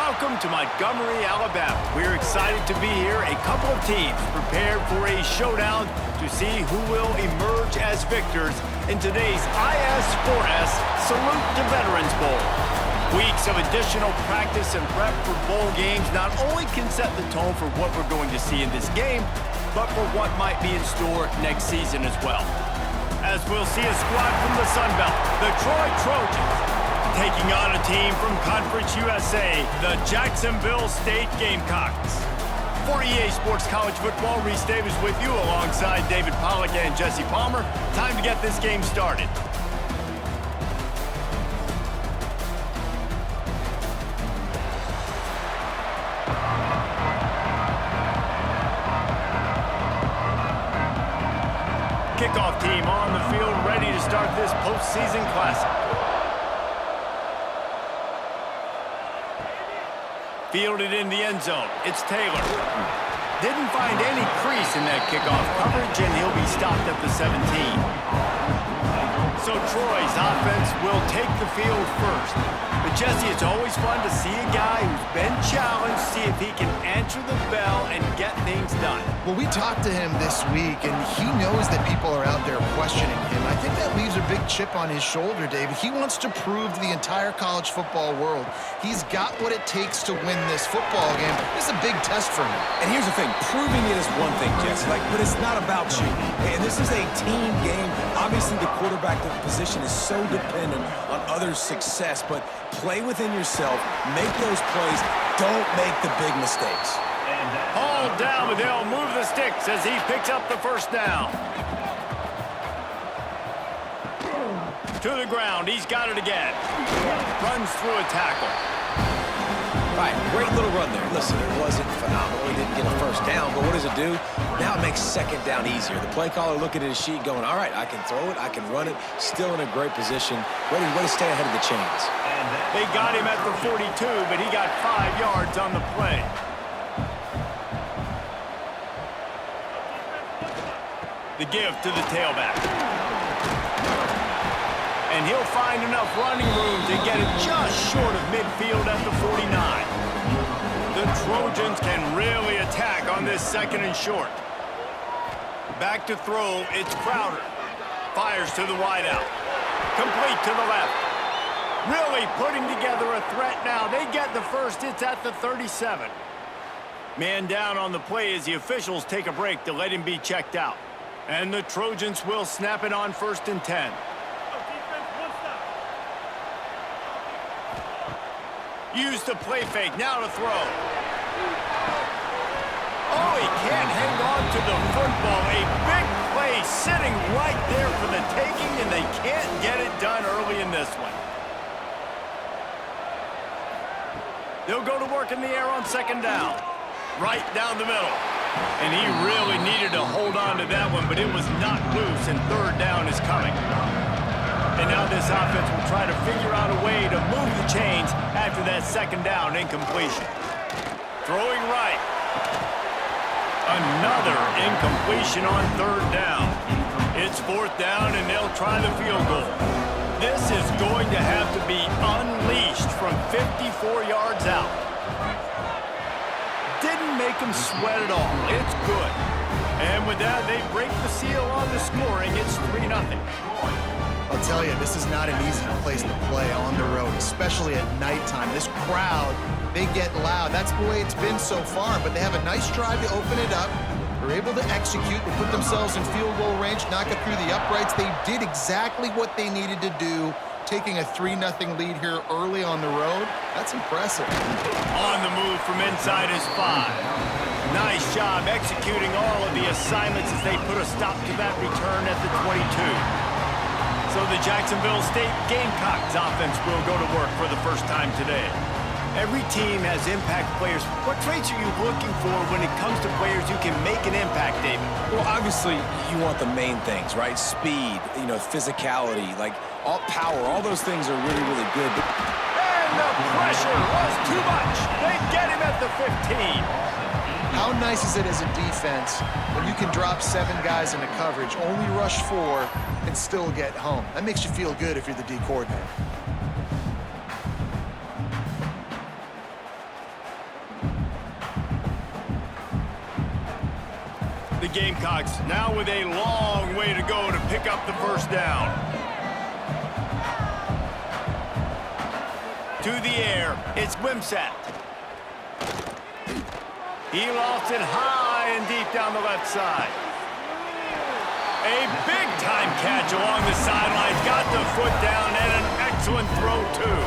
Welcome to Montgomery, Alabama. We're excited to be here. A couple of teams prepared for a showdown to see who will emerge as victors in today's IS4S Salute to Veterans Bowl. Weeks of additional practice and prep for bowl games not only can set the tone for what we're going to see in this game, but for what might be in store next season as well. As we'll see a squad from the Sun Belt, the Troy Trojans, taking on a team from Conference USA, the Jacksonville State Gamecocks. For EA Sports College Football, Reese Davis with you alongside David Pollack and Jesse Palmer. Time to get this game started. Kickoff team on the field, ready to start this postseason classic. Fielded in the end zone, it's Taylor. Didn't find any crease in that kickoff coverage, and he'll be stopped at the 17. So Troy's offense will take the field first. But Jesse, it's always fun to see a guy who's been challenged, see if he can answer the bell and get things done. Well, we talked to him this week, and he knows that people are out there questioning him. I think that leaves a big chip on his shoulder, David. He wants to prove to the entire college football world he's got what it takes to win this football game. This is a big test for him. And here's the thing, proving it is one thing, Jesse, but it's not about you. And this is a team game. Obviously, the quarterback position is so dependent on others' success, but play within yourself, make those plays, don't make the big mistakes. Hauled down, but they'll move the sticks as he picks up the first down. To the ground, he's got it again. Runs through a tackle. All right, great little run there. Listen, it wasn't phenomenal. He didn't get a first down, but what does it do? Now it makes second down easier. The play caller looking at his sheet going, all right, I can throw it, I can run it, still in a great position, ready to stay ahead of the chains. They got him at the 42, but he got 5 yards on the play. The give to the tailback. And he'll find enough running room to get it just short of midfield at the 49. The Trojans can really attack on this second and short. Back to throw, it's Crowder. Fires to the wideout. Complete to the left. Really putting together a threat now. They get the first, it's at the 37. Man down on the play as the officials take a break to let him be checked out. And the Trojans will snap it on 1st and 10. Use the play fake, now to throw. Oh, he can't hang on to the football. A big play sitting right there for the taking, and they can't get it done early in this one. They'll go to work in the air on second down. Right down the middle. And he really needed to hold on to that one, but it was knocked loose, and third down is coming. And now this offense will try to figure out a way to move the chains after that second down incompletion. Throwing right. Another incompletion on third down. It's 4th down, and they'll try the field goal. This is going to have to be unleashed from 54 yards out. Didn't make them sweat at all. It's good. And with that, they break the seal on the scoring. It's 3-0. I'll tell you, this is not an easy place to play on the road, especially at nighttime. This crowd, they get loud. That's the way it's been so far, but they have a nice drive to open it up. They're able to execute, they put themselves in field goal range, knock it through the uprights. They did exactly what they needed to do, taking a 3-0 lead here early on the road. That's impressive. On the move from inside is 5. Nice job executing all of the assignments as they put a stop to that return at the 22. So the Jacksonville State Gamecocks offense will go to work for the first time today. Every team has impact players. What traits are you looking for when it comes to players who can make an impact, David? Well, obviously, you want the main things, right? Speed, physicality, like all power, all those things are really, really good. And the pressure was too much. They get him at the 15. How nice is it as a defense when you can drop 7 guys into coverage, only rush 4, and still get home? That makes you feel good if you're the D coordinator. Gamecocks now with a long way to go to pick up the first down. To the air, it's Wimsatt. He lofts it high and deep down the left side. A big-time catch along the sidelines. Got the foot down and an excellent throw, too.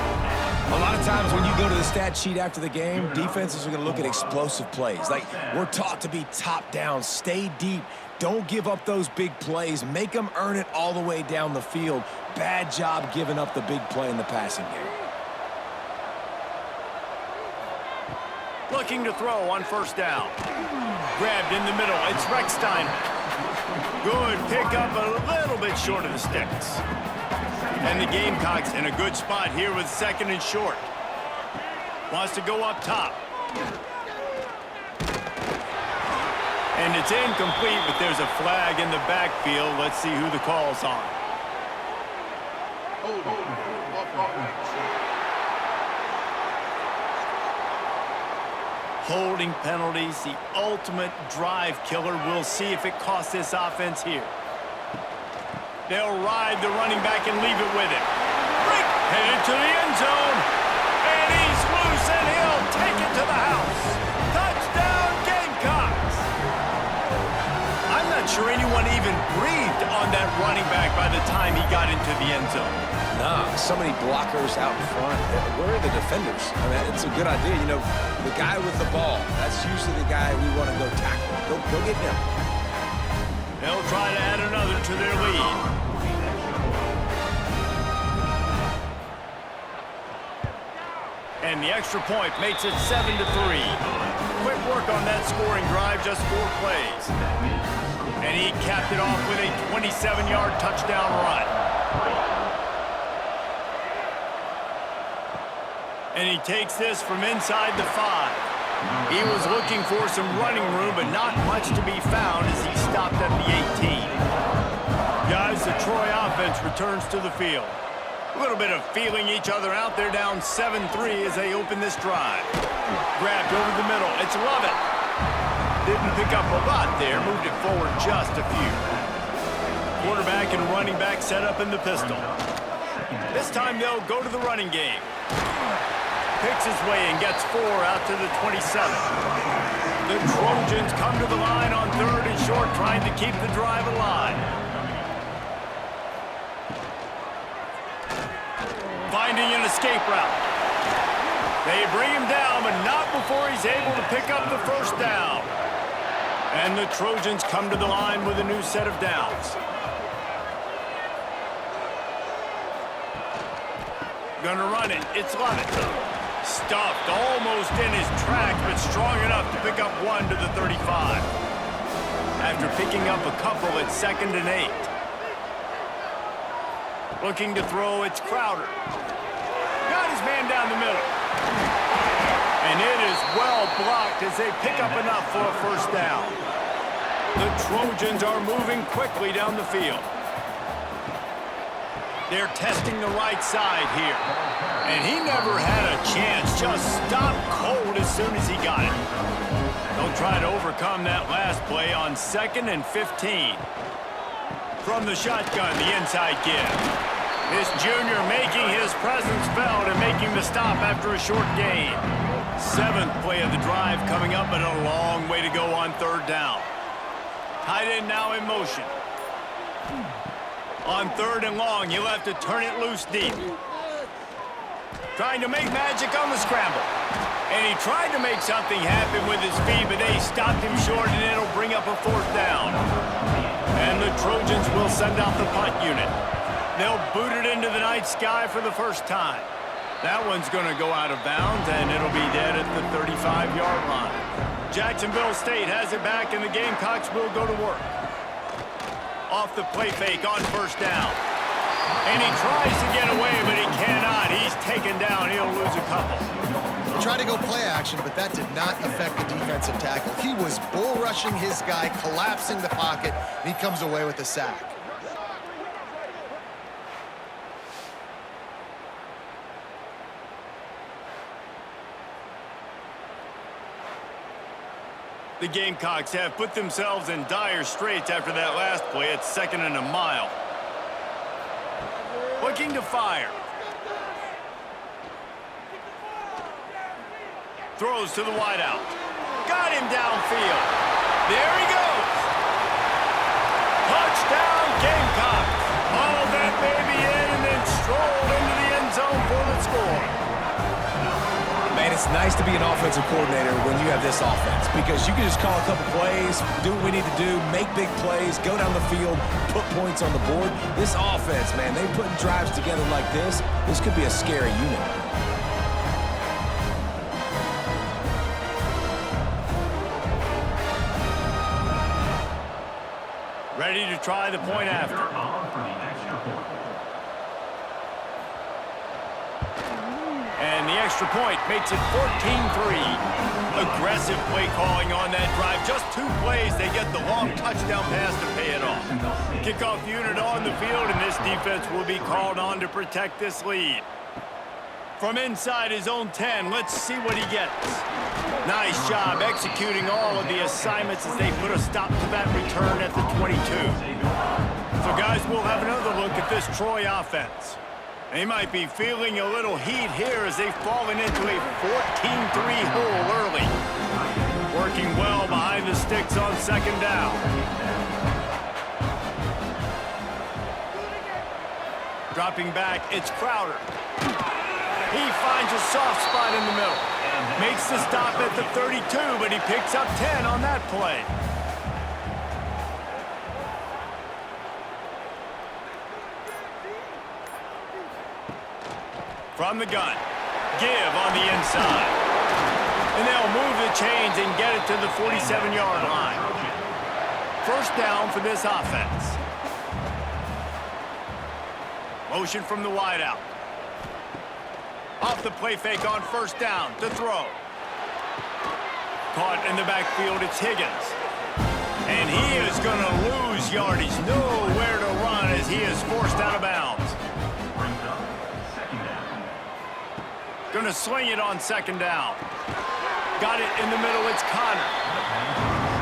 A lot of times when you go to the stat sheet after the game, defenses are going to look at explosive plays. Like, we're taught to be top down, stay deep, don't give up those big plays, make them earn it all the way down the field. Bad job giving up the big play in the passing game. Looking to throw on first down. Grabbed in the middle. It's Reckstein. Good pickup, a little bit short of the sticks. And the Gamecocks in a good spot here with second and short. Wants to go up top. And it's incomplete, but there's a flag in the backfield. Let's see who the call's on. Holding penalties, the ultimate drive killer. We'll see if it costs this offense here. They'll ride the running back and leave it with him. Headed to the end zone. And he's loose, and he'll take it to the house. Touchdown, Gamecocks. I'm not sure anyone even breathed on that running back by the time he got into the end zone. Nah, so many blockers out in front. Where are the defenders? I mean, it's a good idea. You know, the guy with the ball, that's usually the guy we want to go tackle. Go get him. They'll try to add another to their lead. And the extra point makes it 7-3. Quick work on that scoring drive, just 4 plays. And he capped it off with a 27-yard touchdown run. And he takes this from inside the 5. He was looking for some running room, but not much to be found as he stopped at the 18. Guys, the Troy offense returns to the field. A little bit of feeling each other out. They're down 7-3 as they open this drive. Grabbed over the middle. It's Lovett. Didn't pick up a lot there. Moved it forward just a few. Quarterback and running back set up in the pistol. This time they'll go to the running game. Picks his way and gets 4 out to the 27. The Trojans come to the line on 3rd and short, trying to keep the drive alive. Finding an escape route. They bring him down, but not before he's able to pick up the first down. And the Trojans come to the line with a new set of downs. Gonna run it. It's Lovett. Stuffed almost in his tracks, but strong enough to pick up 1 to the 35. After picking up a couple, it's 2nd and 8. Looking to throw, it's Crowder. Got his man down the middle. And it is well blocked as they pick up enough for a first down. The Trojans are moving quickly down the field. They're testing the right side here. And he never had a chance. Just stopped cold as soon as he got it. They'll try to overcome that last play on 2nd and 15. From the shotgun, the inside give. This junior making his presence felt and making the stop after a short gain. 7th play of the drive coming up, but a long way to go on 3rd down. Tight end now in motion. On 3rd and long, he'll have to turn it loose deep. Trying to make magic on the scramble. And he tried to make something happen with his feet, but they stopped him short, and it'll bring up a 4th down. And the Trojans will send out the punt unit. They'll boot it into the night sky for the first time. That one's going to go out of bounds, and it'll be dead at the 35-yard line. Jacksonville State has it back, and the Gamecocks will go to work. Off the play fake on first down. And he tries to get away, but he cannot. He's taken down. He'll lose a couple. He tried to go play action, but that did not affect the defensive tackle. He was bull rushing his guy, collapsing the pocket, and he comes away with a sack. The Gamecocks have put themselves in dire straits after that last play at 2nd and a mile. Looking to fire. Throws to the wideout. Got him downfield. There he goes. Touchdown, Gamecocks. Hauled that baby in and then strolled into the end zone for the score. Man, it's nice to be an offensive coordinator when you have this offense because you can just call a couple plays, do what we need to do, make big plays, go down the field, put points on the board. This offense, man, they putting drives together like this. This could be a scary unit. Ready to try the point after. And the extra point makes it 14-3. Aggressive play calling on that drive. Just 2 plays, they get the long touchdown pass to pay it off. Kickoff unit on the field, and this defense will be called on to protect this lead. From inside his own 10, let's see what he gets. Nice job executing all of the assignments as they put a stop to that return at the 22. So guys, we'll have another look at this Troy offense. They might be feeling a little heat here as they've fallen into a 14-3 hole early. Working well behind the sticks on 2nd down. Dropping back, it's Crowder. He finds a soft spot in the middle. Makes the stop at the 32, but he picks up 10 on that play. From the gun, give on the inside. And they'll move the chains and get it to the 47-yard line. First down for this offense. Motion from the wideout. Off the play fake on 1st down to throw. Caught in the backfield, it's Higgins. And he is going to lose yardage. Nowhere to run as he is forced out of bounds. Going to sling it on 2nd down. Got it in the middle, it's Connor.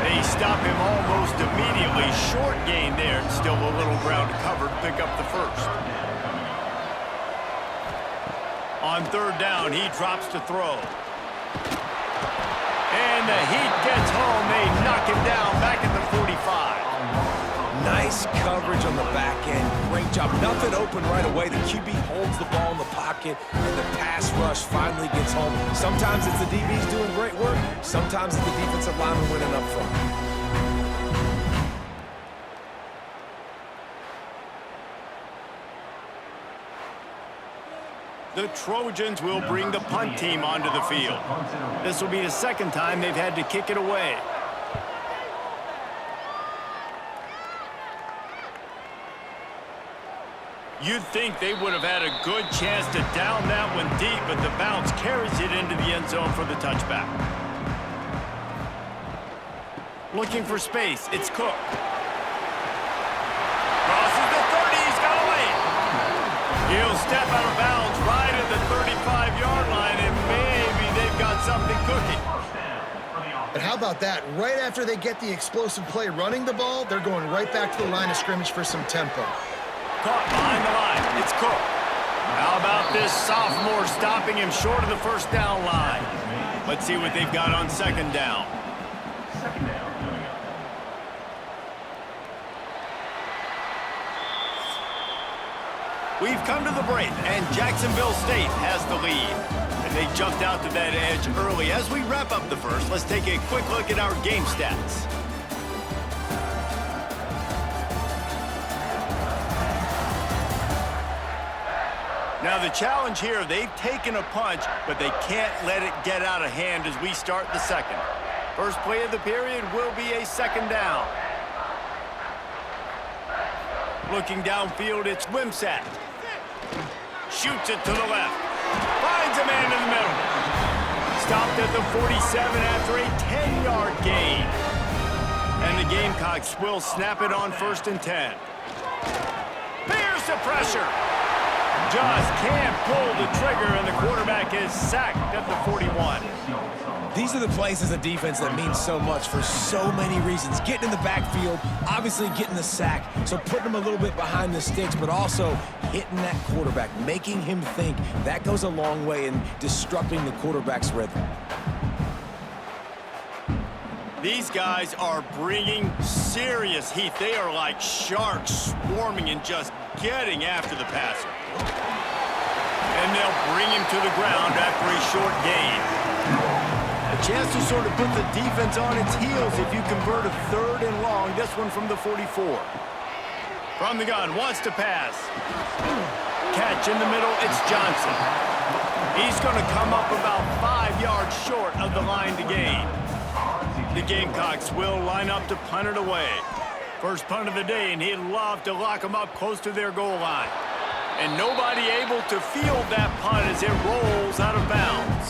They stop him almost immediately. Short gain there, and still a little ground to cover to pick up the first. On 3rd down, he drops to throw. And the heat gets home. They knock him down back at the 45. Nice coverage on the back end. Great job. Nothing open right away. The QB holds the ball in the pocket, and the pass rush finally gets home. Sometimes it's the DBs doing great work. Sometimes it's the defensive lineman winning up front. The Trojans will bring the punt team onto the field. This will be the 2nd time they've had to kick it away. You'd think they would have had a good chance to down that one deep, but the bounce carries it into the end zone for the touchback. Looking for space, it's Cook. Crosses the 30, he's got a lane. He'll step out of bounds right at the 35-yard line, and maybe they've got something cooking. But how about that? Right after they get the explosive play running the ball, they're going right back to the line of scrimmage for some tempo. Caught behind the line, it's Cook. How about this sophomore stopping him short of the 1st down line? Let's see what they've got on 2nd down. We've come to the break, and Jacksonville State has the lead. And they jumped out to that edge early. As we wrap up the first, let's take a quick look at our game stats. Now the challenge here, they've taken a punch, but they can't let it get out of hand as we start the 2nd. First play of the period will be a 2nd down. Looking downfield, it's Wimsatt. Shoots it to the left. Finds a man in the middle. Stopped at the 47 after a 10-yard gain. And the Gamecocks will snap it on 1st and 10. Here's the pressure. just can't pull the trigger, and the quarterback is sacked at the 41. These are the plays as a defense that mean so much for so many reasons. Getting in the backfield, obviously getting the sack, so putting him a little bit behind the sticks, but also hitting that quarterback, making him think. That goes a long way in disrupting the quarterback's rhythm. These guys are bringing serious heat. They are like sharks swarming and just getting after the passer. And they'll bring him to the ground after a short gain. A chance to sort of put the defense on its heels if you convert a 3rd and long. This one from the 44. From the gun, wants to pass. Catch in the middle, it's Johnson. He's going to come up about 5 yards short of the line to gain. The Gamecocks will line up to punt it away. First punt of the day, and he'd love to lock them up close to their goal line. And nobody able to field that punt as it rolls out of bounds.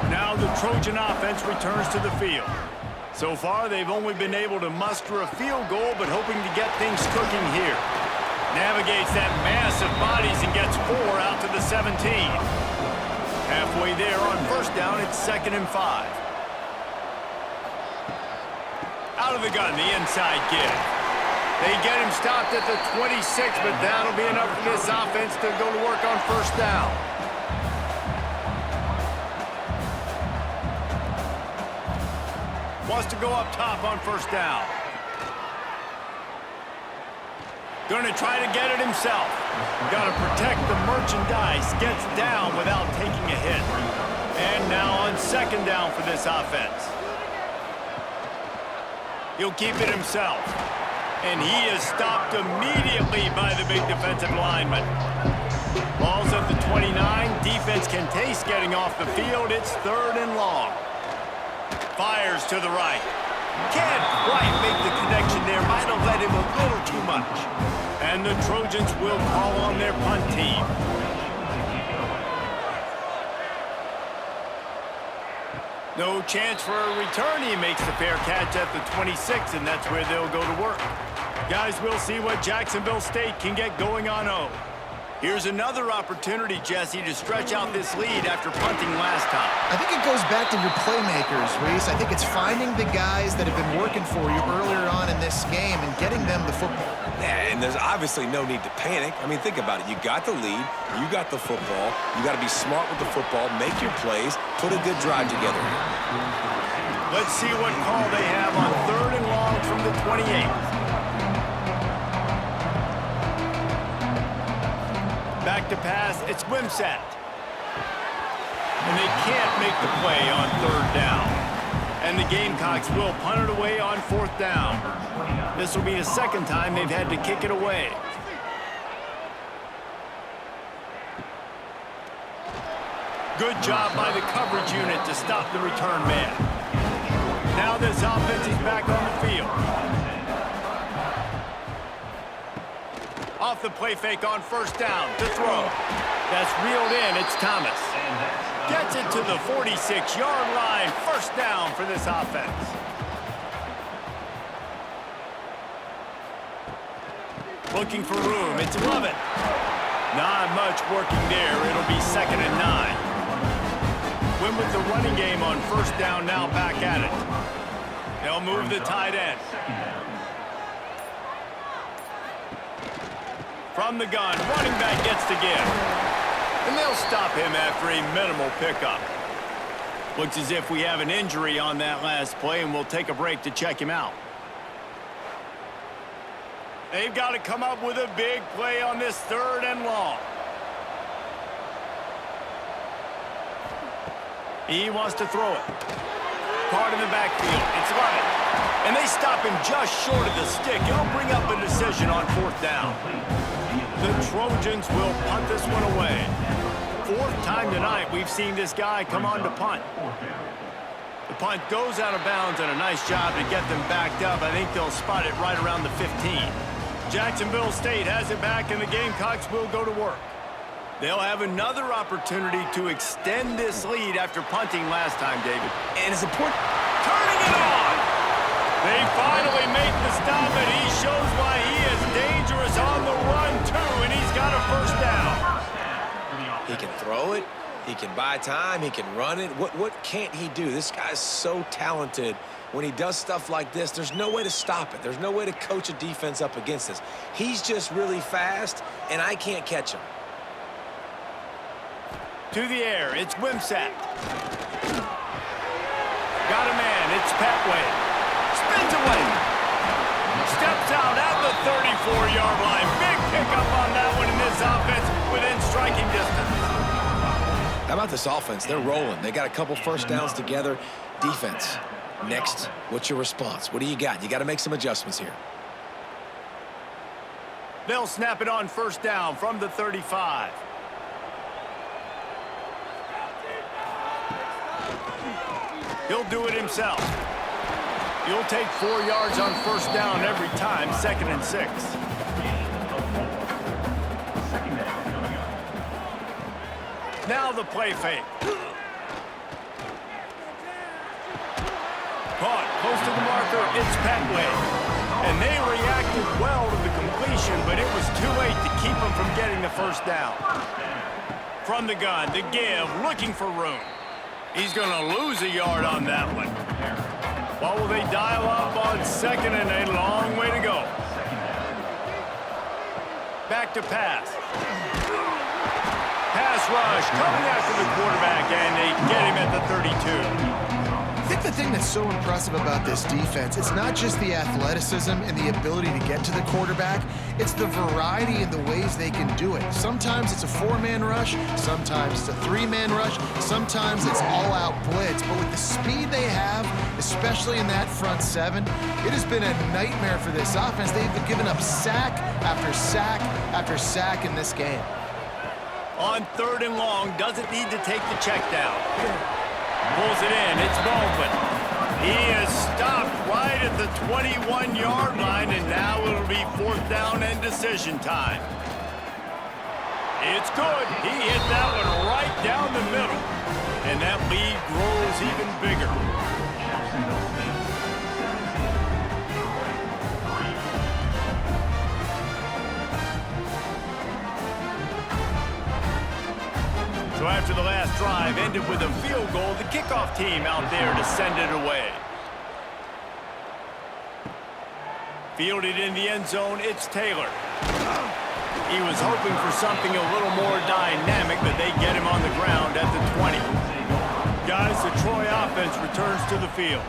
Now the Trojan offense returns to the field. So far, they've only been able to muster a field goal, but hoping to get things cooking here. Navigates that mass of bodies and gets 4 out to the 17. Halfway there on first down, it's 2nd and 5. Out of the gun, the inside give. They get him stopped at the 26, but that'll be enough for this offense to go to work on first down. Wants to go up top on first down. Going to try to get it himself. Got to protect the merchandise. Gets down without taking a hit. And now on second down for this offense. He'll keep it himself. And he is stopped immediately by the big defensive lineman. Ball's at the 29. Defense can taste getting off the field. It's 3rd and long. Fires to the right. Can't quite make the connection there. Might have led him a little too much. And the Trojans will call on their punt team. No chance for a return. He makes the fair catch at the 26, and that's where they'll go to work. Guys, we'll see what Jacksonville State can get going on O. Here's another opportunity, Jesse, to stretch out this lead after punting last time. I think it goes back to your playmakers, Reese. I think it's finding the guys that have been working for you earlier on in this game and getting them the football. Yeah, and there's obviously no need to panic. I mean, think about it. You got the lead. You got the football. You got to be smart with the football, make your plays, put a good drive together. Let's see what call they have on 3rd and long from the 28. Back to pass, it's Wimsatt. And they can't make the play on 3rd down. And the Gamecocks will punt it away on 4th down. This will be the 2nd time they've had to kick it away. Good job by the coverage unit to stop the return man. Now this offense is back on the field. Off the play fake on first down to throw. That's reeled in. It's Thomas. Gets it to the 46-yard line. First down for this offense. Looking for room. It's Lovett. Not much working there. It'll be 2nd and 9. Win with the running game on first down, now back at it. They'll move the tight end. From the gun, running back gets to give. And they'll stop him after a minimal pickup. Looks as if we have an injury on that last play, and we'll take a break to check him out. They've got to come up with a big play on this 3rd and long. He wants to throw it. Caught in the backfield. It's Lovett. And they stop him just short of the stick. It'll bring up a decision on 4th down. The Trojans will punt this one away. 4th time tonight we've seen this guy come on to punt. The punt goes out of bounds, and a nice job to get them backed up. I think they'll spot it right around the 15. Jacksonville State has it back, and the Gamecocks will go to work. They'll have another opportunity to extend this lead after punting last time, David. And it's important. Turning it on! They finally make the stop, and he shows why he is dangerous on the run, too, and he's got a first down. He can throw it. He can buy time. He can run it. What can't he do? This guy's so talented. When he does stuff like this, there's no way to stop it. There's no way to coach a defense up against this. He's just really fast, and I can't catch him. To the air, it's Wimsatt. Got a man, it's Petway. Spins away. Steps out at the 34-yard line. Big pickup on that one in this offense within striking distance. How about this offense? They're rolling. They got a couple first downs together. Defense. Next, what's your response? What do you got? You got to make some adjustments here. They'll snap it on first down from the 35. He'll do it himself. He'll take 4 yards on first down every time, 2nd and 6. Now the play fake. Caught close to the marker, it's Petway. And they reacted well to the completion, but it was too late to keep them from getting the first down. From the gun, the give, looking for room. He's going to lose a yard on that one. What will they dial up on 2nd and a long way to go? Back to pass. Pass rush coming after the quarterback, and they get him at the 32. I think the thing that's so impressive about this defense, it's not just the athleticism and the ability to get to the quarterback, it's the variety in the ways they can do it. Sometimes it's a 4-man rush, sometimes it's a 3-man rush, sometimes it's all-out blitz. But with the speed they have, especially in that front 7, it has been a nightmare for this offense. They've given up sack after sack after sack in this game. On 3rd and long, doesn't need to take the check down. Pulls it in, it's Baldwin. He is stopped right at the 21-yard line, and now it'll be 4th down and decision time. It's good. He hit that one right down the middle, and that lead grows even bigger. So after the last drive ended with a field goal, the kickoff team out there to send it away. Fielded in the end zone, it's Taylor. He was hoping for something a little more dynamic, but they get him on the ground at the 20. Guys, the Troy offense returns to the field.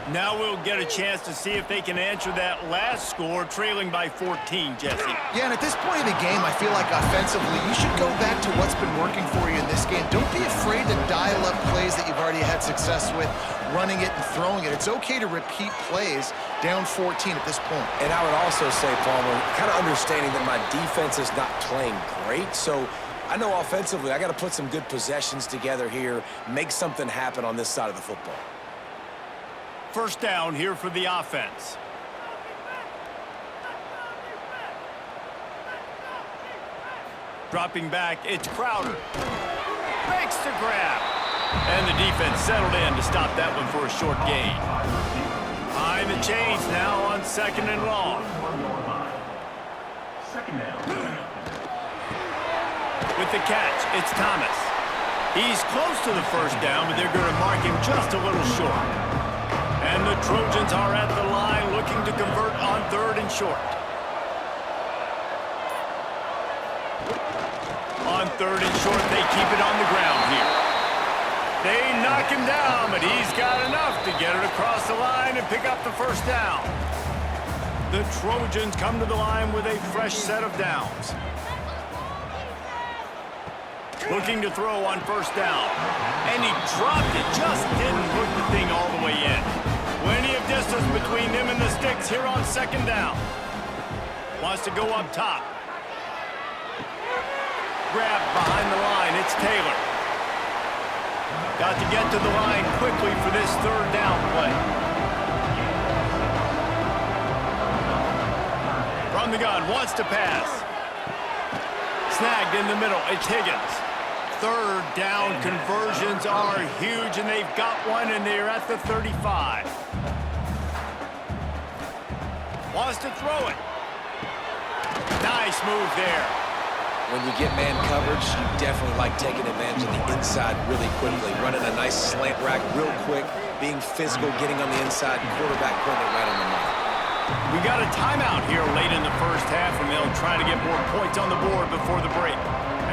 Now we'll get a chance to see if they can answer that last score, trailing by 14, Jesse. Yeah, and at this point in the game, I feel like offensively, you should go back to what's been working for you in this game. Don't be afraid to dial up plays that you've already had success with, running it and throwing it. It's okay to repeat plays down 14 at this point. And I would also say, Palmer, kind of understanding that my defense is not playing great, so I know offensively I got to put some good possessions together here, make something happen on this side of the football. First down here for the offense. Dropping back, it's Crowder. Makes the grab. And the defense settled in to stop that one for a short gain. Behind the chains now on 2nd and long. With the catch, it's Thomas. He's close to the first down, but they're going to mark him just a little short. And the Trojans are at the line looking to convert on 3rd and short. On 3rd and short, they keep it on the ground here. They knock him down, but he's got enough to get it across the line and pick up the first down. The Trojans come to the line with a fresh set of downs. Looking to throw on first down. And he dropped it, just didn't hook the thing all the way in. Plenty of distance between them and the sticks here on 2nd down. Wants to go up top. Grab behind the line, it's Taylor. Got to get to the line quickly for this 3rd down play. From the gun, wants to pass. Snagged in the middle, it's Higgins. 3rd down conversions are huge, and they've got one, and they're at the 35. Wants to throw it. Nice move there. When you get man coverage, you definitely like taking advantage of the inside really quickly, running a nice slant rack real quick, being physical, getting on the inside, quarterback putting it right on the money. We got a timeout here late in the first half, and they'll try to get more points on the board before the break.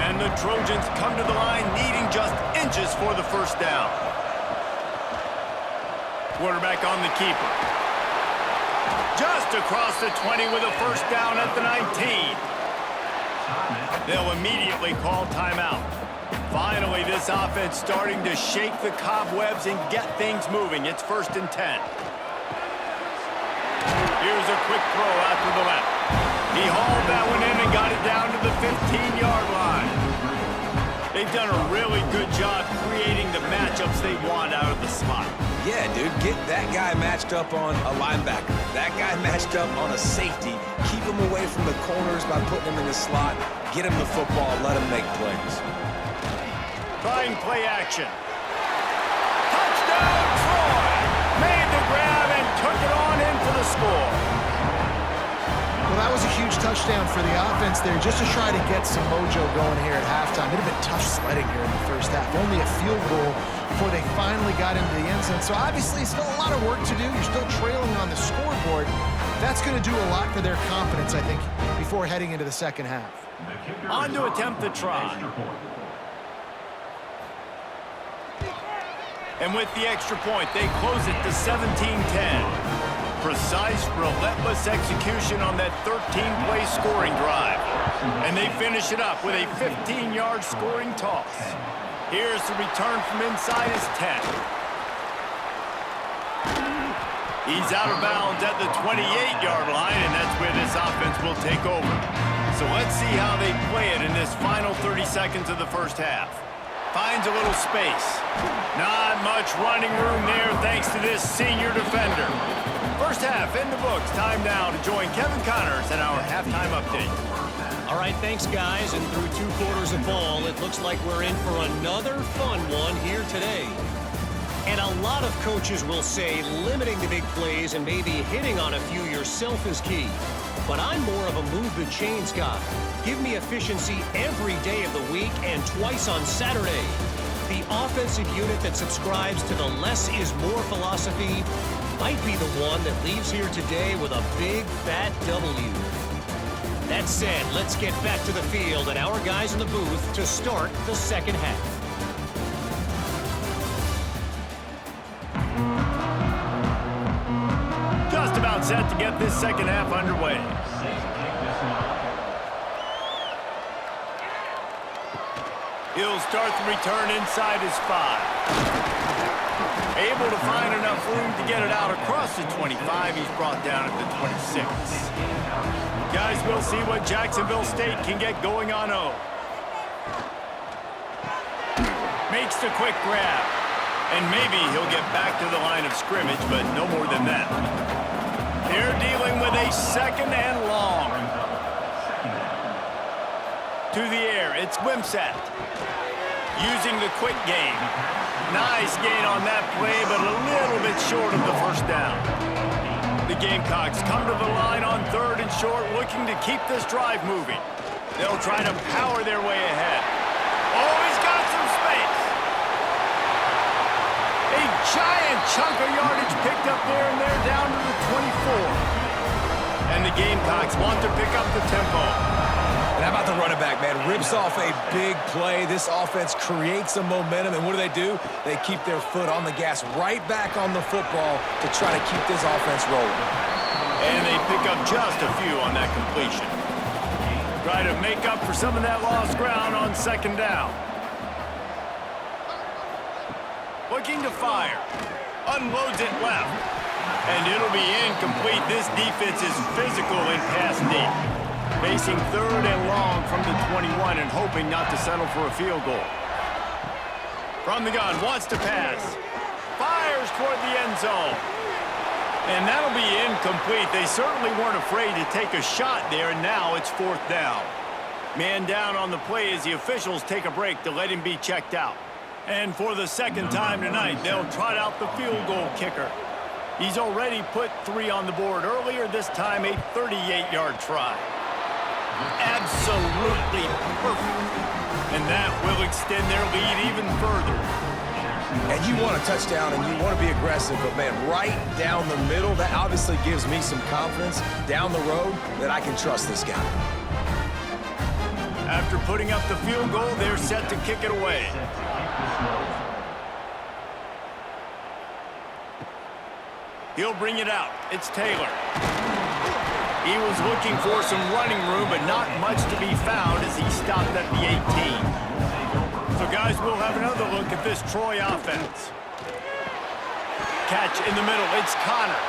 And the Trojans come to the line needing just inches for the first down. Quarterback on the keeper. Just across the 20 with a first down at the 19. They'll immediately call timeout. Finally, this offense starting to shake the cobwebs and get things moving. It's 1st and 10. Here's a quick throw out to the left. He hauled that one in and got it down to the 15-yard line. They've done a really good job creating the matchups they want out of the slot. Yeah, dude, get that guy matched up on a linebacker. That guy matched up on a safety. Keep him away from the corners by putting him in the slot. Get him the football. Let him make plays. Trying play action. Touchdown, Troy! Made the grab and took it on in for the score. Well, that was a huge touchdown for the offense there, just to try to get some mojo going here at halftime. It would have been tough sledding here in the first half. Only a field goal before they finally got into the end zone. So obviously still a lot of work to do. You're still trailing on the scoreboard. That's going to do a lot for their confidence, I think, before heading into the second half. On to attempt the try. And with the extra point, they close it to 17-10. Precise, relentless execution on that 13-play scoring drive. And they finish it up with a 15-yard scoring toss. Here's the return from inside his 10. He's out of bounds at the 28-yard line, and that's where this offense will take over. So let's see how they play it in this final 30 seconds of the first half. Finds a little space. Not much running room there thanks to this senior defender. First half in the books. Time now to join Kevin Connors in our halftime update. All right, thanks, guys. And through 2 quarters of ball, it looks like we're in for another fun one here today. And a lot of coaches will say limiting the big plays and maybe hitting on a few yourself is key. But I'm more of a move the chains guy. Give me efficiency every day of the week and twice on Saturday. The offensive unit that subscribes to the less is more philosophy might be the one that leaves here today with a big, fat W. That said, let's get back to the field and our guys in the booth to start the second half. Just about set to get this second half underway. He'll start the return inside his 5. Able to find enough room to get it out across the 25. He's brought down at the 26. Guys, we'll see what Jacksonville State can get going on O. Makes the quick grab. And maybe he'll get back to the line of scrimmage, but no more than that. They're dealing with a 2nd and long. To the air, it's Wimsatt. Using the quick game. Nice gain on that play, but a little bit short of the first down. The Gamecocks come to the line on 3rd and short, looking to keep this drive moving. They'll try to power their way ahead. Oh, he's got some space. A giant chunk of yardage picked up there, and they're down to the 24. And the Gamecocks want to pick up the tempo. And how about the running back, man? Rips off a big play. This offense creates some momentum, and what do? They keep their foot on the gas right back on the football to try to keep this offense rolling. And they pick up just a few on that completion. Try to make up for some of that lost ground on 2nd down. Looking to fire. Unloads it left. And it'll be incomplete. This defense is physical and pass deep. Facing 3rd and long from the 21 and hoping not to settle for a field goal. From the gun, wants to pass. Fires toward the end zone. And that'll be incomplete. They certainly weren't afraid to take a shot there, and now it's 4th down. Man down on the play as the officials take a break to let him be checked out. And for the 2nd time tonight, they'll trot out the field goal kicker. He's already put 3 on the board earlier, this time a 38-yard try. Absolutely perfect. And that will extend their lead even further. And you want a touchdown and you want to be aggressive, but man, right down the middle, that obviously gives me some confidence down the road that I can trust this guy. After putting up the field goal, they're set to kick it away. He'll bring it out. It's Taylor. He was looking for some running room, but not much to be found as he stopped at the 18. So, guys, we'll have another look at this Troy offense. Catch in the middle. It's Connor.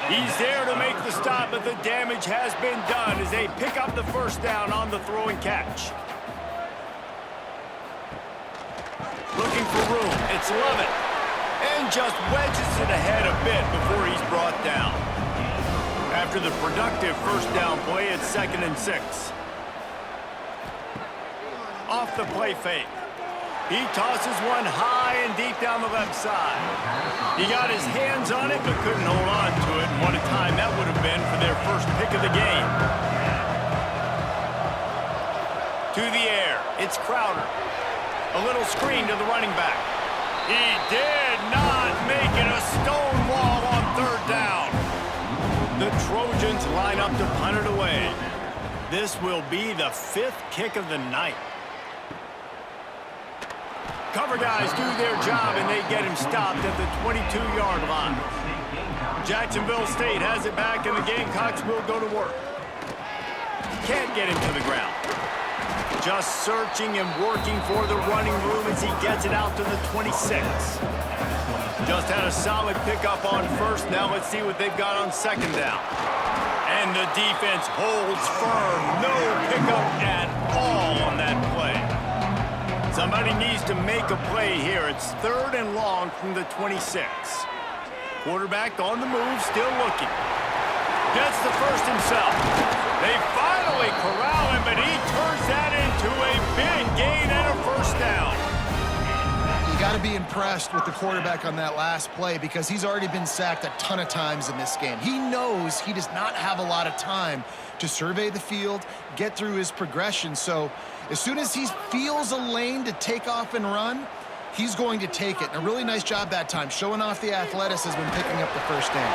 He's there to make the stop, but the damage has been done as they pick up the first down on the throw and catch. Looking for room. It's Lovett. And just wedges it ahead a bit before he's brought down. After the productive first down play, it's 2nd and 6. Off the play fake. He tosses one high and deep down the left side. He got his hands on it, but couldn't hold on to it. And what a time that would have been for their first pick of the game. To the air. It's Crowder. A little screen to the running back. He did not make it a stone wall on 3rd down. The Trojans line up to punt it away. This will be the 5th kick of the night. Cover guys do their job, and they get him stopped at the 22-yard line. Jacksonville State has it back, and the Gamecocks will go to work. Can't get him to the ground. Just searching and working for the running room as he gets it out to the 26. Just had a solid pickup on first. Now let's see what they've got on 2nd down. And the defense holds firm. No pickup at all on that play. Somebody needs to make a play here. It's 3rd and long from the 26. Quarterback on the move, still looking. Gets the first himself. They finally corral him, but he turns that into a big gain and a first down. You got to be impressed with the quarterback on that last play because he's already been sacked a ton of times in this game. He knows he does not have a lot of time to survey the field, get through his progression. So as soon as he feels a lane to take off and run, he's going to take it. And a really nice job that time, showing off the athleticism and picking up the first down.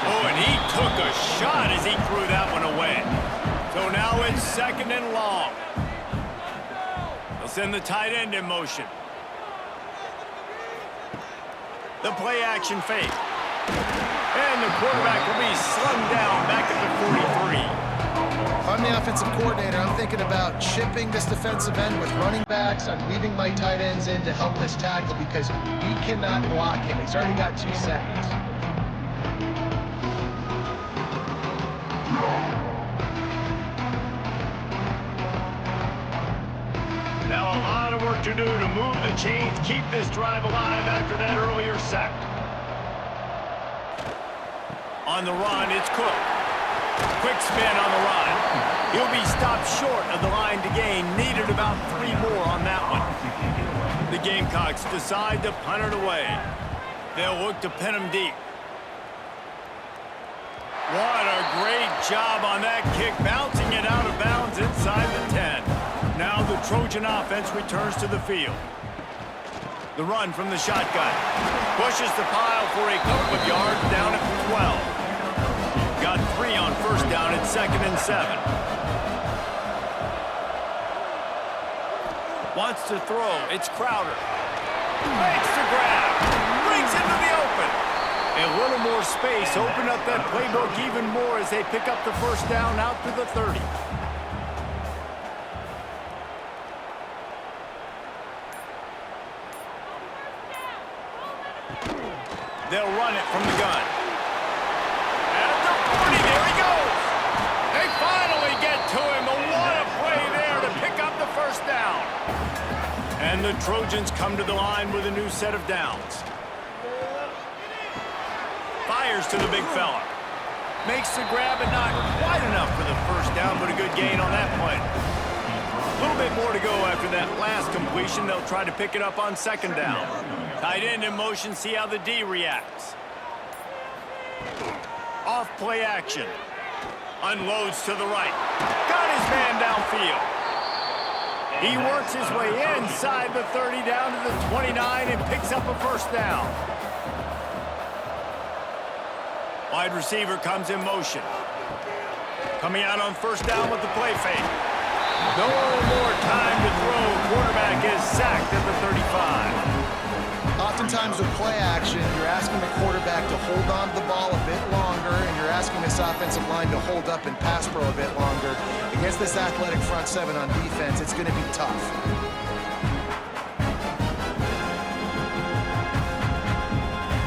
Oh, and he took a shot as he threw that one away. So now it's 2nd and long. They'll send the tight end in motion. The play action fake. And the quarterback will be slung down back at the 43. If I'm the offensive coordinator, I'm thinking about chipping this defensive end with running backs. I'm leaving my tight ends in to help this tackle because we cannot block him. He's already got 2 sacks. Now a lot of work to do to move the chains, keep this drive alive after that earlier sack. On the run, it's Cook. Quick spin on the run. He'll be stopped short of the line to gain. Needed about 3 more on that one. The Gamecocks decide to punt it away. They'll look to pin him deep. What a great job on that kick, bouncing it out of bounds inside the 10. Now the Trojan offense returns to the field. The run from the shotgun. Pushes the pile for a couple of yards down at the 12. Got 3 on first down at 2nd and 7. Wants to throw. It's Crowder. Makes the grab. Brings it to the open. A little more space. Open up that playbook even more as they pick up the first down out to the 30. They'll run it from the gun. At the 40, there he goes. They finally get to him. What a play there to pick up the first down. And the Trojans come to the line with a new set of downs. Fires to the big fella. Makes the grab and not quite enough for the first down, but a good gain on that play. A little bit more to go after that last completion. They'll try to pick it up on 2nd down. Tight end in motion, see how the D reacts. Off play action. Unloads to the right. got his man downfield. He works his way inside the 30 down to the 29 and picks up a first down. Wide receiver comes in motion. Coming out on first down with the play fake. No more time to throw. Quarterback is sacked at the 35. Oftentimes with play action, you're asking the quarterback to hold on to the ball a bit longer, and you're asking this offensive line to hold up and pass pro a bit longer. Against this athletic front seven on defense, it's going to be tough.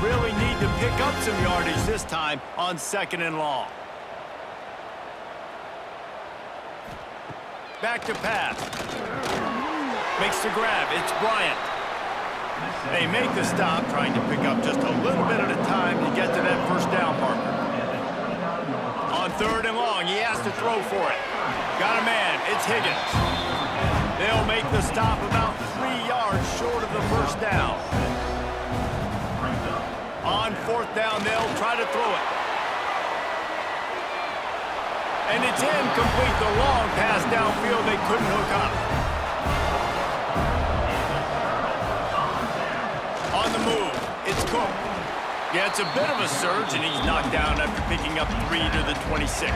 Really need to pick up some yardage this time on 2nd and long. Back to pass. Makes the grab. It's Bryant. They make the stop, trying to pick up just a little bit at a time to get to that first down marker. On 3rd and long, he has to throw for it. Got a man. It's Higgins. They'll make the stop about 3 yards short of the first down. On 4th down, they'll try to throw it. And it's incomplete. The long pass downfield, they couldn't hook up. On the move, it's Cook. Gets a bit of a surge, and he's knocked down after picking up 3 to the 26.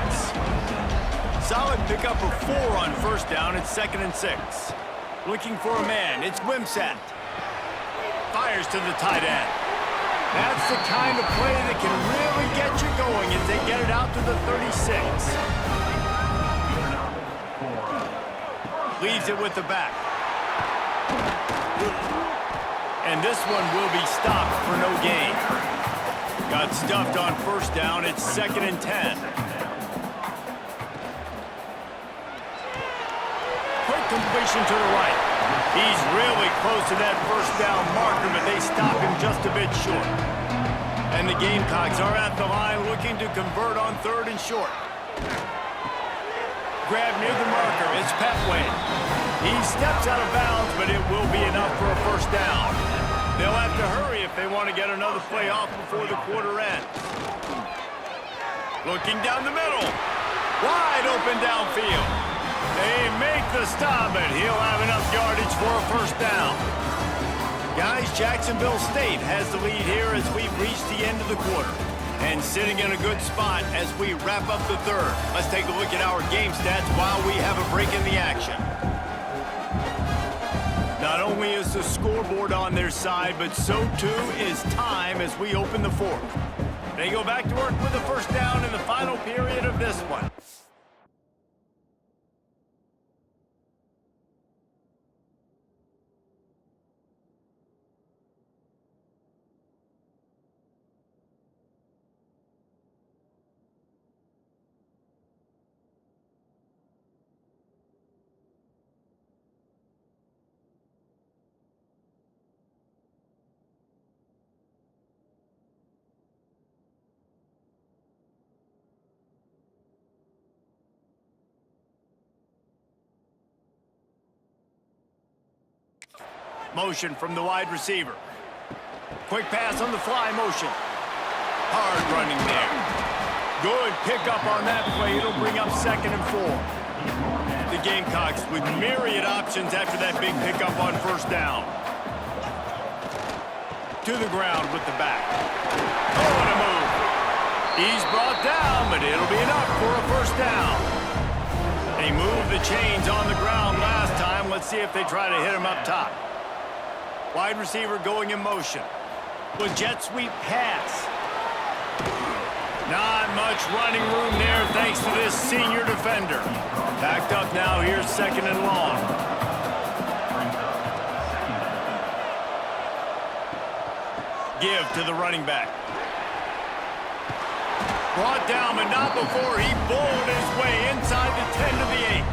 Solid pickup of 4 on first down. It's 2nd and 6. Looking for a man. It's Wimsatt. Fires to the tight end. That's the kind of play that can really get you going as they get it out to the 36. Leaves it with the back. And this one will be stopped for no gain. Got stuffed on first down. It's 2nd and 10. Quick completion to the right. He's really close to that first down marker, but they stop him just a bit short. And the Gamecocks are at the line looking to convert on 3rd and short. Grab near the marker. It's Petway. He steps out of bounds, but it will be enough for a first down. They'll have to hurry if they want to get another play off before the quarter ends. Looking down the middle. Wide open downfield. They make the stop, but he'll have enough yardage for a first down. Guys, Jacksonville State has the lead here as we've reached the end of the quarter. And sitting in a good spot as we wrap up the 3rd. Let's take a look at our game stats while we have a break in the action. Not only is the scoreboard on their side, but so too is time as we open the 4th. They go back to work with the first down in the final period of this one. Motion from the wide receiver. Quick pass on the fly motion. Hard running there. Good pickup on that play. It'll bring up 2nd and 4. The Gamecocks with myriad options after that big pickup on first down. To the ground with the back. Oh, what a move. He's brought down, but it'll be enough for a first down. They moved the chains on the ground last time. Let's see if they try to hit him up top. Wide receiver going in motion. With jet sweep pass. Not much running room there thanks to this senior defender. Backed up now, here's 2nd and long. Give to the running back. Brought down, but not before he bowled his way inside the 10 to the 8.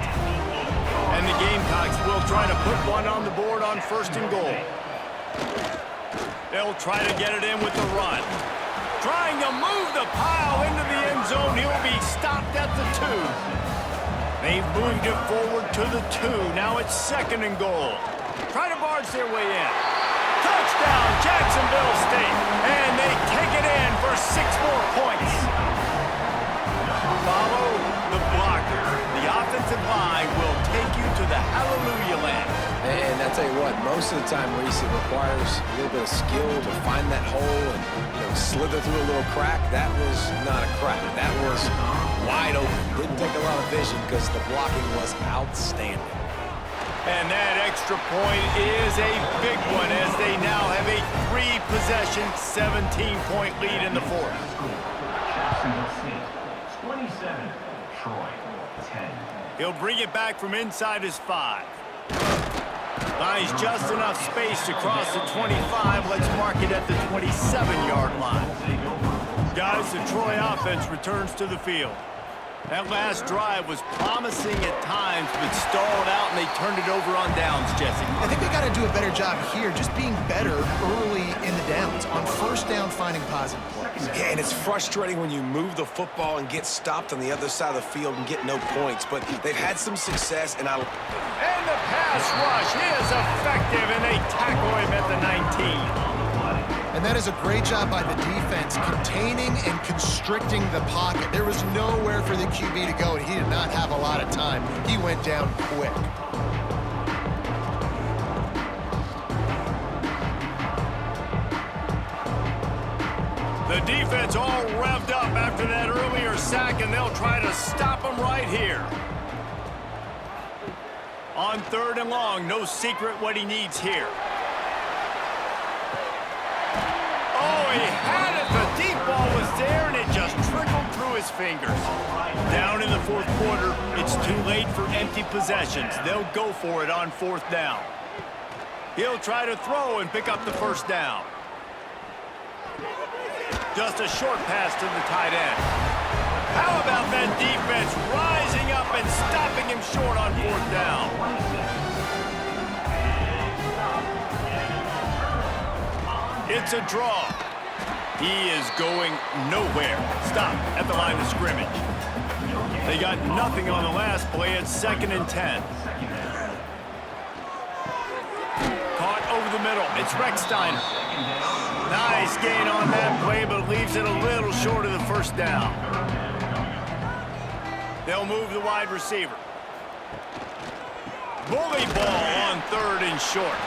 And the Gamecocks will try to put one on the board on 1st and goal. They'll try to get it in with the run. Trying to move the pile into the end zone. He'll be stopped at the 2. They've moved it forward to the 2. Now it's 2nd and goal. Try to barge their way in. Touchdown, Jacksonville State. And they take it in for 6 more points. Follow the blocker. The offensive defensive line will take you to the hallelujah land. And I tell you what, most of the time, Reese, it requires a little bit of skill to find that hole and, slither through a little crack. That was not a crack. That was wide open. Didn't take a lot of vision because the blocking was outstanding. And that extra point is a big one as they now have a 3-possession, 17-point lead in the fourth. Jacksonville State, 27, Troy, 10. He'll bring it back from inside his 5. Buys just enough space to cross the 25. Let's mark it at the 27-yard line. Guys, the Troy offense returns to the field. That last drive was promising at times, but stalled out, and they turned it over on downs, Jesse. I think they got to do a better job here, just being better early in the downs, on first down finding positive plays. Yeah, and it's frustrating when you move the football and get stopped on the other side of the field and get no points, but they've had some success, and And the pass rush is effective, and they tackle him at the 19. And that is a great job by the defense, containing and constricting the pocket. There was nowhere for the QB to go, and he did not have a lot of time. He went down quick. The defense all revved up after that earlier sack, and they'll try to stop him right here. On 3rd and long, no secret what he needs here. Oh, he had it. The deep ball was there, and it just trickled through his fingers. Down in the 4th quarter, it's too late for empty possessions. They'll go for it on 4th down. He'll try to throw and pick up the 1st down. Just a short pass to the tight end. How about that defense rising up and stopping him short on 4th down? It's a draw. He is going nowhere. Stop at the line of scrimmage. They got nothing on the last play. It's 2nd and 10. Caught over the middle. It's Recksteiner. Nice gain on that play, but leaves it a little short of the 1st down. They'll move the wide receiver. Bully ball on 3rd and short.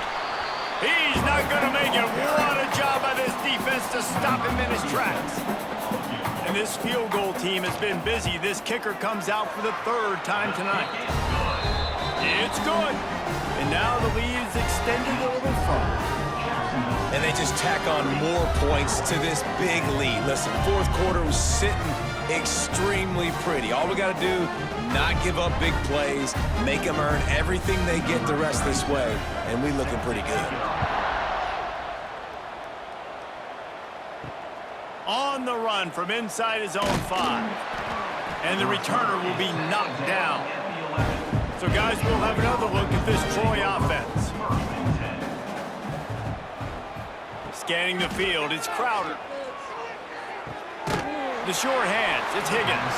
He's not going to make it. What a job by this defense to stop him in his tracks. And this field goal team has been busy. This kicker comes out for the 3rd time tonight. It's good. And now the lead is extended a little further. they just tack on more points to this big lead. Listen, 4th quarter was sitting extremely pretty. All we got to do, not give up big plays, make them earn everything they get the rest this way, and we looking pretty good. On the run from inside his own 5. And the returner will be knocked down. So, guys, we'll have another look at this Troy offense. Scanning the field, it's Crowder. The short hands, it's Higgins.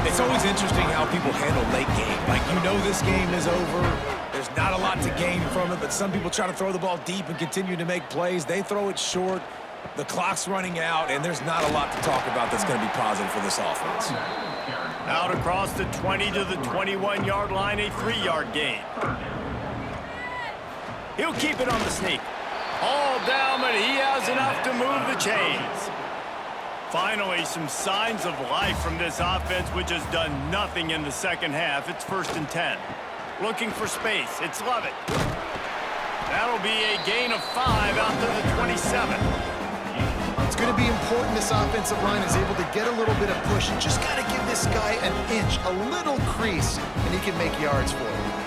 It's always interesting how people handle late game. Like, you know this game is over. There's not a lot to gain from it, but some people try to throw the ball deep and continue to make plays. They throw it short. The clock's running out, and there's not a lot to talk about that's going to be positive for this offense. Out across the 20 to the 21-yard line, a 3-yard gain. He'll keep it on the sneak. All down, but he has enough to move the chains. Finally, some signs of life from this offense, which has done nothing in the second half. It's 1st and 10. Looking for space. It's Lovett. That'll be a gain of 5 out to the 27. It's going to be important this offensive line is able to get a little bit of push. Just got to give this guy an inch, a little crease, and he can make yards for it.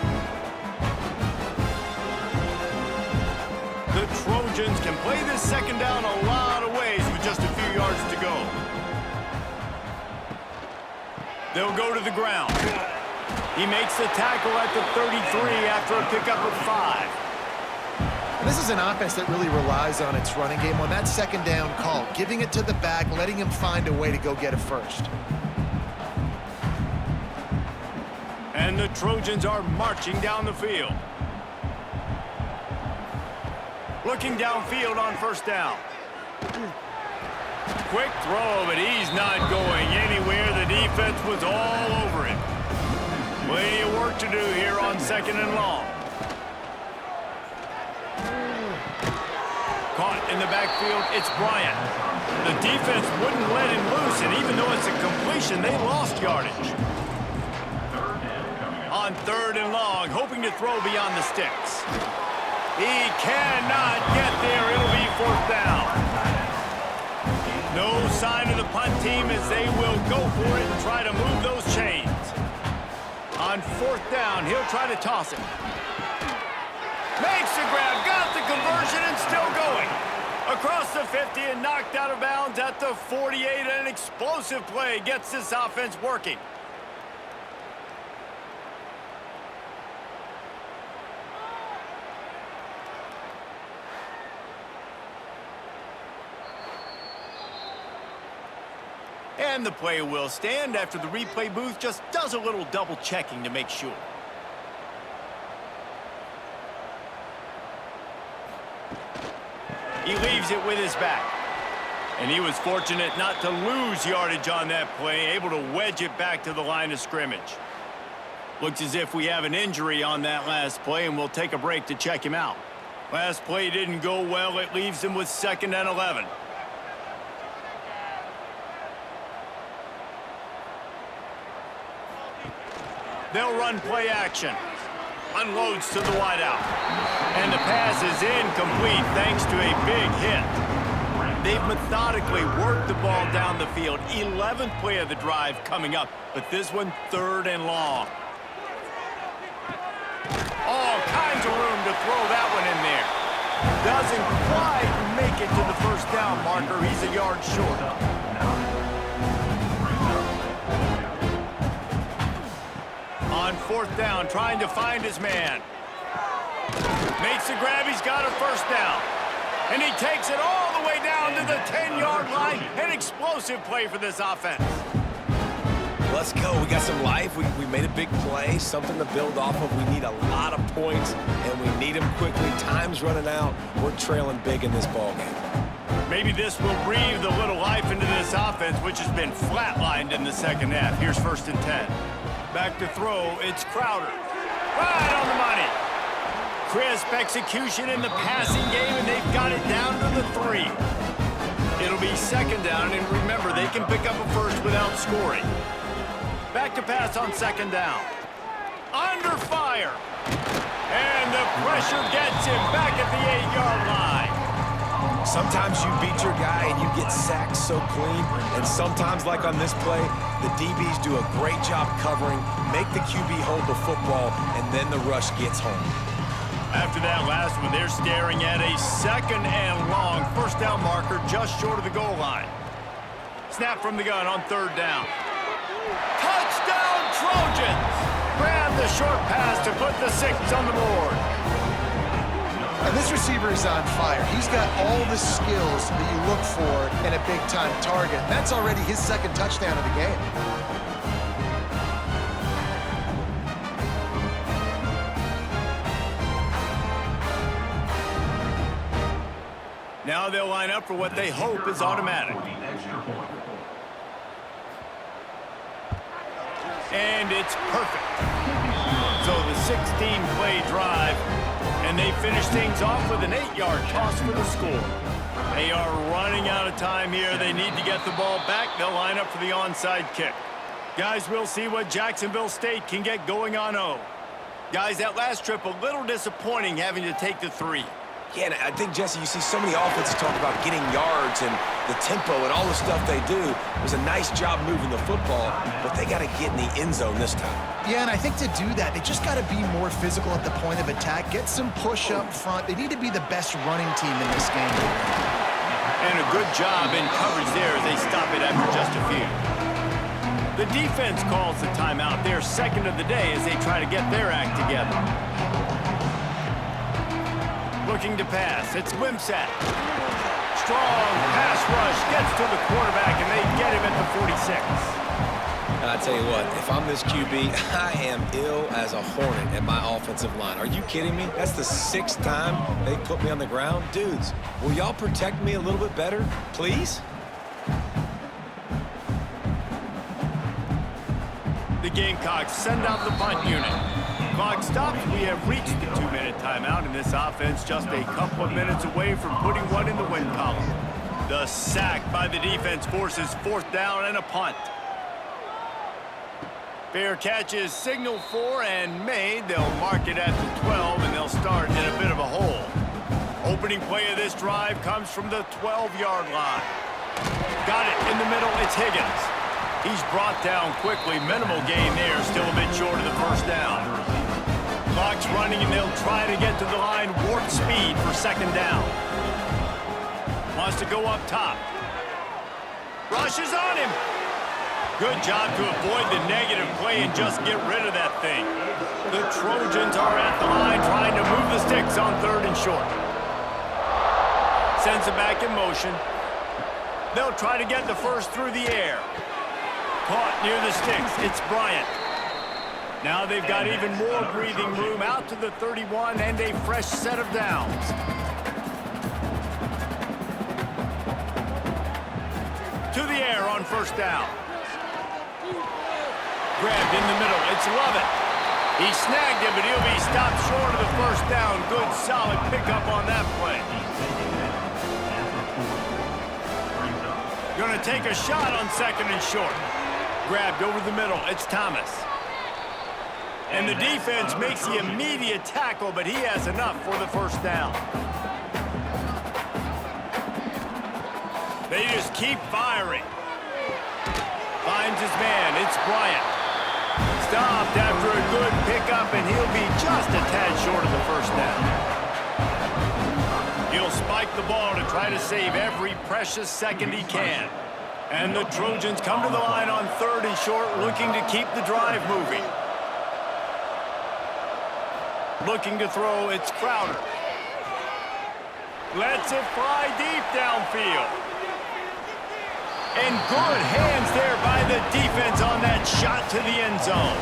The Trojans can play this second down a lot of ways with just a few yards to go. They'll go to the ground. He makes the tackle at the 33 after a pickup of 5. This is an offense that really relies on its running game on that second down call, giving it to the back, letting him find a way to go get it first. And the Trojans are marching down the field. Looking downfield on 1st down. Quick throw, but he's not going anywhere. The defense was all over him. Plenty of work to do here on 2nd and long. Caught in the backfield, it's Bryant. The defense wouldn't let him loose, and even though it's a completion, they lost yardage. On 3rd and long, hoping to throw beyond the sticks. He cannot get there. It'll be 4th down. No sign of the punt team as they will go for it and try to move those chains. On 4th down, he'll try to toss it. Makes the grab, got the conversion, and still going. Across the 50 and knocked out of bounds at the 48. An explosive play gets this offense working. And the play will stand after the replay booth just does a little double checking to make sure. He leaves it with his back. And he was fortunate not to lose yardage on that play, able to wedge it back to the line of scrimmage. Looks as if we have an injury on that last play, and we'll take a break to check him out. Last play didn't go well. It leaves him with 2nd and 11. They'll run play action. Unloads to the wideout. And the pass is incomplete thanks to a big hit. They've methodically worked the ball down the field. 11th play of the drive coming up, but this one 3rd and long. All kinds of room to throw that one in there. Doesn't quite make it to the 1st down marker. He's a yard short. On 4th down, trying to find his man. Makes the grab, he's got a 1st down. And he takes it all the way down to the 10-yard line. An explosive play for this offense. Let's go. We got some life. We made a big play, something to build off of. We need a lot of points, and we need them quickly. Time's running out. We're trailing big in this ballgame. Maybe this will breathe a little life into this offense, which has been flatlined in the 2nd half. Here's 1st and 10. Back to throw, it's Crowder. Right on the money. Crisp execution in the passing game, and they've got it down to the 3. It'll be 2nd down, and remember, they can pick up a 1st without scoring. Back to pass on 2nd down. Under fire. And the pressure gets him back at the 8-yard line. Sometimes you beat your guy and you get sacked so clean, and sometimes, like on this play, the DBs do a great job covering, make the QB hold the football, and then the rush gets home. After that last one, they're staring at a 2nd and long 1st down marker just short of the goal line. Snap from the gun on 3rd down. Touchdown, Trojans! Grab the short pass to put the 6 on the board. And this receiver is on fire. He's got all the skills that you look for in a big-time target. That's already his 2nd touchdown of the game. Now they'll line up for what they hope is automatic. And it's perfect. So the 16-play drive, and they finish things off with an 8-yard toss for the score. They are running out of time here. They need to get the ball back. They'll line up for the onside kick. Guys, we'll see what Jacksonville State can get going on O. Guys, that last trip, a little disappointing having to take the 3. Yeah, and I think, Jesse, you see so many offenses talk about getting yards and the tempo and all the stuff they do. It was a nice job moving the football, but they got to get in the end zone this time. Yeah, and I think to do that, they just got to be more physical at the point of attack, get some push up front. They need to be the best running team in this game. And a good job in coverage there as they stop it after just a few. The defense calls the timeout. Their 2nd of the day as they try to get their act together. Looking to pass. It's Wimsatt. Strong pass rush gets to the quarterback, and they get him at the 46. And I tell you what, if I'm this QB, I am ill as a hornet at my offensive line. Are you kidding me? That's the 6th time they put me on the ground. Dudes, will y'all protect me a little bit better, please? The Gamecocks send out the punt unit. Clock stops. We have reached the 2-minute timeout, and this offense just a couple of minutes away from putting one in the win column. The sack by the defense forces 4th down and a punt. Fair catch is signaled for and made. They'll mark it at the 12, and they'll start in a bit of a hole. Opening play of this drive comes from the 12-yard line. Got it in the middle. It's Higgins. He's brought down quickly. Minimal gain there. Still a bit short of the 1st down. Clock's running, and they'll try to get to the line. Warp speed for 2nd down. Wants to go up top. Rushes on him. Good job to avoid the negative play and just get rid of that thing. The Trojans are at the line trying to move the sticks on 3rd and short. Sends it back in motion. They'll try to get the first through the air. Caught near the sticks. It's Bryant. Now they've got even more breathing room out to the 31 and a fresh set of downs. To the air on 1st down. Grabbed in the middle. It's Lovett. He snagged him, but he'll be stopped short of the 1st down. Good, solid pickup on that play. Going to take a shot on 2nd and short. Grabbed over the middle. It's Thomas. And the defense makes the immediate tackle, but he has enough for the 1st down. They just keep firing. Finds his man. It's Bryant. Stopped after a good pickup, and he'll be just a tad short of the 1st down. He'll spike the ball to try to save every precious second he can. And the Trojans come to the line on 3rd and short, looking to keep the drive moving. Looking to throw, it's Crowder. Lets it fly deep downfield. And good hands there by the defense on that shot to the end zone.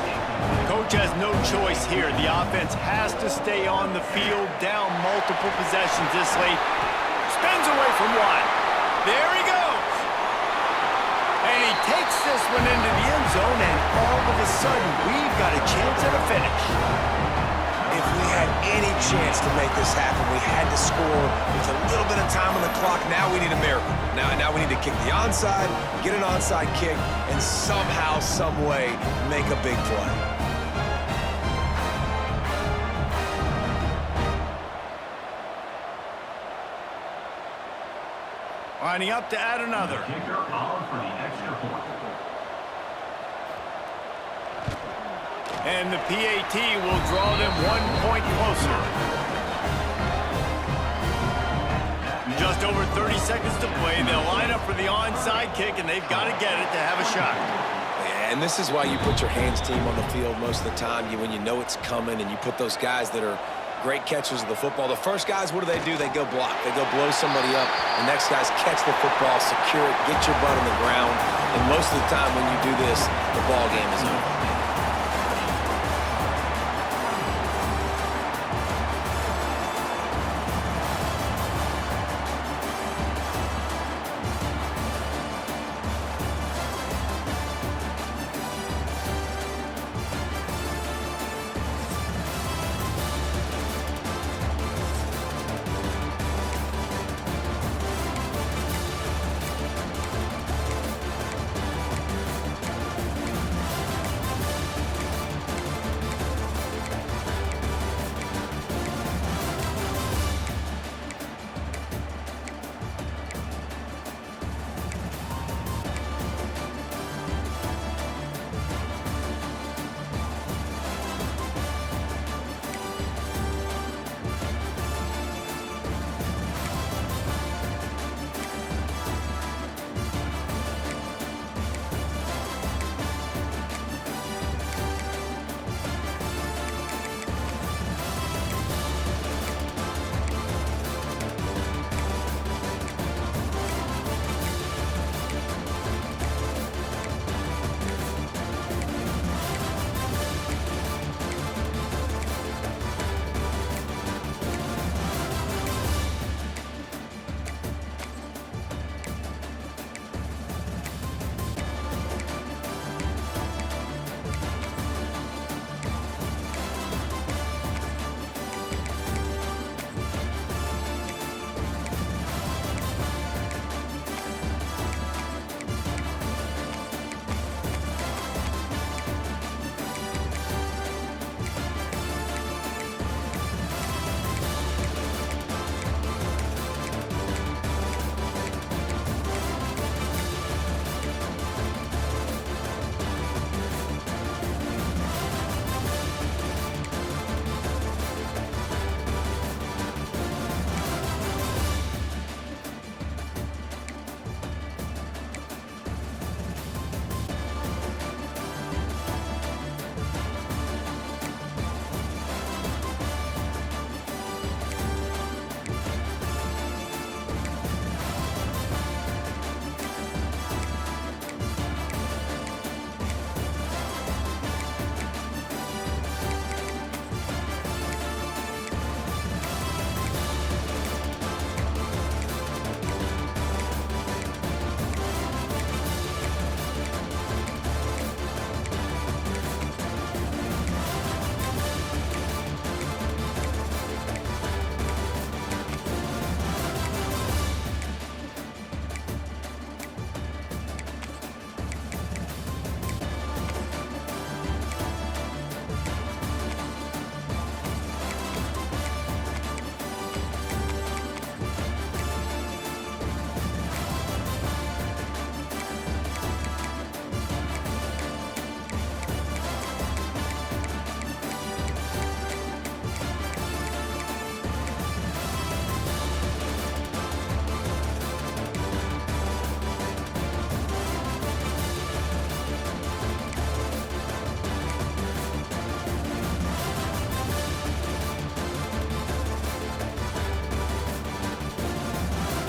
Coach has no choice here. The offense has to stay on the field, down multiple possessions this late. Spins away from one. There he goes. And he takes this one into the end zone, and all of a sudden, we've got a chance at a finish. If we had any chance to make this happen, we had to score with a little bit of time on the clock. Now we need a miracle. Now we need to kick the onside, get an onside kick, and somehow, some way, make a big play. Lining up to add another. Kicker on for the extra point. And the PAT will draw them 1 point closer. Just over 30 seconds to play. They'll line up for the onside kick, and they've got to get it to have a shot. And this is why you put your hands team on the field most of the time. When you know it's coming, and you put those guys that are great catchers of the football. The first guys, what do? They go block. They go blow somebody up. The next guys catch the football, secure it, get your butt on the ground. And most of the time when you do this, the ball game is over.